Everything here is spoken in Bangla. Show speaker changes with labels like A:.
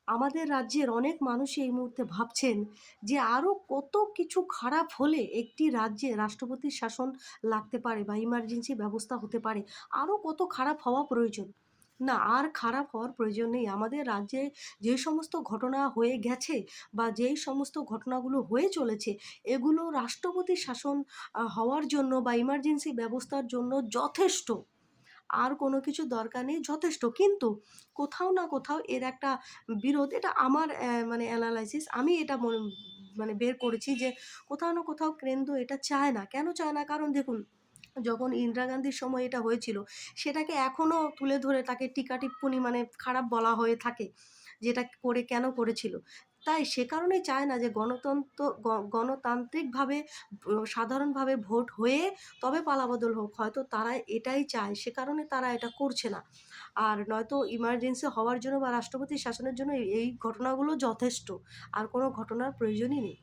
A: আমাদের রাজ্যের অনেক মানুষই এই মুহূর্তে ভাবছেন যে আরো কত কিছু খারাপ হলে একটি রাজ্যে রাষ্ট্রপতির শাসন লাগতে পারে বা ইমার্জেন্সি ব্যবস্থা হতে পারে। আরো কত খারাপ হওয়া প্রয়োজন। না, আর খারাপ হওয়ার প্রয়োজন নেই। আমাদের রাজ্যে যে সমস্ত ঘটনা হয়ে গেছে বা যেই সমস্ত ঘটনাগুলো হয়ে চলেছে, এগুলো রাষ্ট্রপতির শাসন হওয়ার জন্য বা ইমার্জেন্সি ব্যবস্থার জন্য যথেষ্ট। আর কোনো কিছুর দরকার নেই, যথেষ্ট। কিন্তু কোথাও না কোথাও এর একটা বিরোধ, এটা আমার মানে এনালাইসিস। আমি এটা মানে বের করেছি যে কোথাও না কোথাও কেন্দ্র এটা চায় না। কেন চায় না? কারণ দেখুন, যখন ইন্দিরা গান্ধীর সময় এটা হয়েছিল, সেটাকে এখনো তুলে ধরে তাকে টিকা-টিপ্পনি মানে খারাপ বলা হয়ে থাকে। যে এটা করে কেন করেছিল? তাই সে কারণেই চায় না যে গণতান্ত্রিকভাবে সাধারণভাবে ভোট হয়ে তবে পালাবদল হোক। হয়তো তারা এটাই চায়, সে কারণে তারা এটা করছে না। আর নয়তো ইমার্জেন্সি হওয়ার জন্য বা রাষ্ট্রপতির শাসনের জন্য এই ঘটনাগুলো যথেষ্ট। আর কোনো ঘটনার প্রয়োজনই নেই।